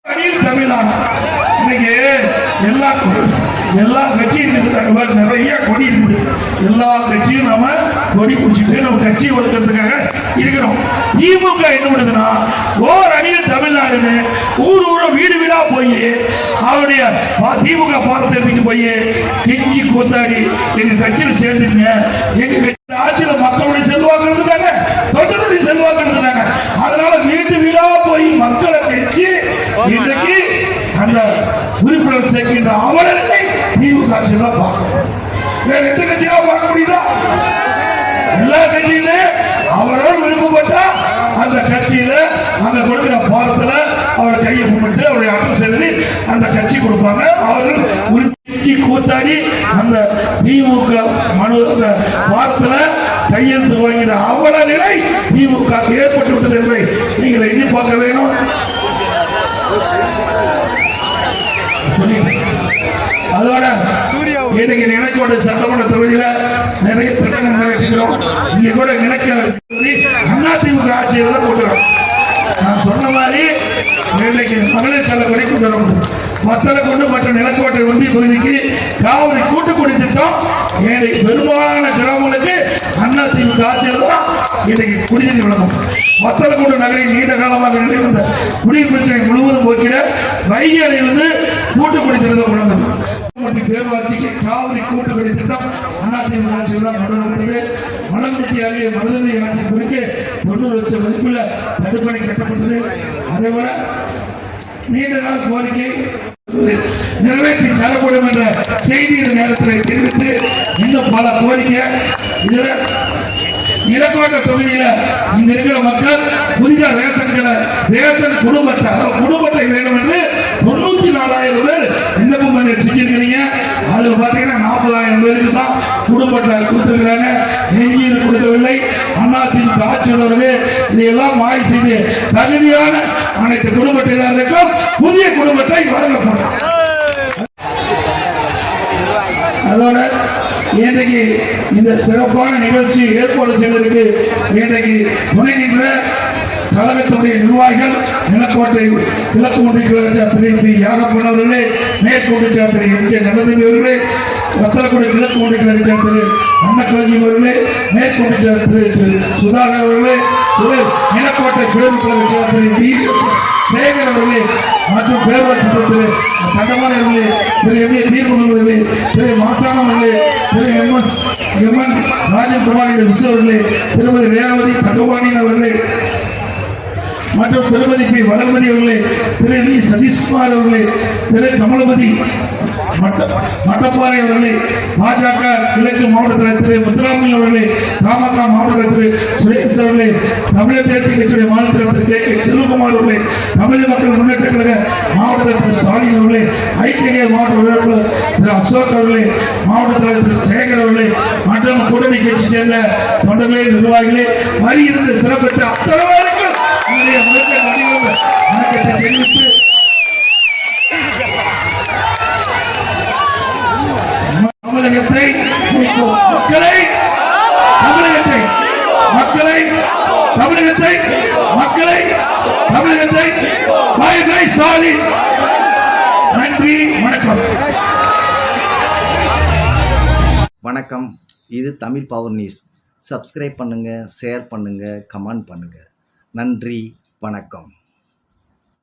தமிழ்நாடு இன்னைக்கு எல்லா கட்சியும் நிறைய கொடி இருக்குது. எல்லா கட்சியும் நாம கொடி குடிச்சிட்டு நம்ம கட்சியை வளர்க்கறதுக்காக இருக்கிறோம். திமுக என்ன பண்ணுதுன்னா ஓர் அணியில் தமிழ்நாடுன்னு ஊர் வீடு வீடா போய் அவருடைய திமுக பாரதத்துக்கு போய் கெஞ்சி கூத்தாடி எங்க கட்சியில் சேர்ந்துங்க, எங்க கட்சி ஆட்சியில மக்களுடைய செல்வாக்கு இருந்தாங்க, தொண்டருடைய செல்வாக்கு இருந்தாங்க. அதனால வீட்டு வீடா போய் மக்களை கட்சி இன்றைக்கு அந்த உறுப்பினர் சேர்க்கின்ற அவலத்தை திமுக ஆட்சியெல்லாம் பார்க்கணும். வேற எந்த கட்சியா பார்க்க முடியுதா? எல்லா கட்சியிலே அவரோட விருப்பப்பட்டா அந்த கட்சியில அந்த கொடுக்கிற பாலத்துல அவர் கையை கும்பிட்டு அவருடைய அட்ரஸ் எழுதி அந்த கட்சி கொடுப்பாங்க. அவர்கள் உறுப்பினி கூத்தாடி அந்த திமுக மனு பாலத்துல கையெழுத்து வாங்கிற அவல நிலை திமுக ஏற்பட்டு விட்டது என்பதை நீங்கள் எண்ணி பார்க்க வேணும். அதோட இன்னைக்கு நினைக்கோட சட்டமன்ற தொகுதியில நிறைய திட்டங்கள் நிறைவேற்றுகிறோம். இங்க கூட நினைக்க அதிமுக ஆட்சியில் போட்டுறோம். நான் சொன்ன மாதிரி இன்னைக்கு மகளிர் செல்ல வரை கொண்டு வர முடியும். மக்களை கொண்டு மற்ற நிலக்கோட்டை ஒன்றிய தொகுதிக்கு காவிரி கூட்டுக்குடி திட்டம் இன்னைக்கு பெரும்பாலான கிராமங்களுக்கு அதிமுக ஆட்சியில் தான் இன்னைக்கு குடிநீர் வழங்கும். மக்களை கொண்டு நகரில் நீண்ட காலமாக நிலையிருந்த குடிநீர் பிரச்சனை முழுவதும் போக்கிட வைகை அணையிலிருந்து கூட்டுக்குடி திட்டம் வழங்கும். பேரூராட்சிக்கு காவிரி கூட்டுக்குடி திட்டம் அதிமுக ஆட்சியில் தான் கொண்டு மணக்குட்டி அருகே மருதனை ஆட்சி குறுக்கே 90 லட்சம் மதிப்புள்ள தடுப்பணை கட்டப்பட்டது. அதேபோல நீண்ட நாள் கோரிக்கை நிறைவேற்றி தரப்படும் என்ற செய்தியின் நேரத்தில் தெரிவித்து இன்னும் பல கோரிக்கை இதுல நிலக்கோட்டை தொகுதியில இங்க இருக்கிற மக்கள் புதிய ரேஷன் குடும்பத்தை வேணும் என்று 94,000 பேர் விண்ணப்பம் பண்ணி செஞ்சிருக்கிறீங்க. அது பாத்தீங்கன்னா 40,000 பேருக்கு தான் குடும்பத்தை கொடுத்திருக்கிறாங்க. எங்கேயும் கொடுக்கவில்லை. அதிமுக ஆட்சியாளர்களே இதையெல்லாம் ஆய்வு செய்து தகுதியான அனைத்து குடும்பத்தினருக்கும் புதிய குடும்பத்தை வழங்கப்படும். அதோட இன்றைக்கு இந்த சிறப்பான நிகழ்ச்சி ஏற்பாடு செய்வதற்கு இன்றைக்கு துணை நின்ற கழகத்துடைய நிர்வாகிகள் நிலக்கோட்டை கிழக்கு ஒன்றிய திரு யாகப்பன் அவர்களே, மேற்கு ஒன்றிய திரு எம்.கே. நடந்தவி அவர்களே, வத்தலக்குடி கிழக்கு ஒன்றிய திரு அன்னக்கலஞ்சி அவர்களே, மேற்கு ஒன்றிய திரு சுதாகர் அவர்களே, திரு நிலக்கோட்டை கிழக்கு திரு டி. சேகர் அவர்களே மற்றும் பேரூராட்சி திரு சட்டமான அவர்களே, திரு எம்.ஏ. தீர்மன் அவர்களே, திரு மாசானம் அவர்களே, திரு எம்.என். ராஜகுமாரி விஸ்வ அவர்களே, திருமதி ரேவதி தங்கவாணி அவர்களே மற்றும் திருமதி பி. வளர்மதி அவர்களே, திரு வி. சதீஷ்குமார் அவர்களே, திரு கமலபதி மட்டப்பாறை அவர்களே, பாஜக கிழக்கு மாவட்டத்தில் திரு முத்துராமன் அவர்களே, பாமக மாவட்ட திரு சுரேஷ் அவர்களே, தமிழக தேசிய கட்சியுடைய மாநில தலைவர் கே. செல்வகுமார் அவர்களே, தமிழக மக்கள் முன்னேற்ற கழக மாவட்ட திரு ஸ்டாலின் அவர்களே, ஐக்கிய மாவட்ட உறுப்பினர் திரு அசோக் அவர்களே, மாவட்ட தலைவர் திரு சேகர் அவர்களே மற்றும் கூட்டணி கட்சி சேர்ந்த தொண்டர்களே, நிர்வாகிகளே, வருகிறது சிறப்பெற்ற அத்தனை வணக்கத்தை தெரிவித்து தமிழகத்தை ஸ்டாலின் நன்றி, வணக்கம். வணக்கம். இது தமிழ் பவர் நியூஸ். சப்ஸ்கிரைப் பண்ணுங்க, ஷேர் பண்ணுங்க, கமெண்ட் பண்ணுங்க. நன்றி, வணக்கம்.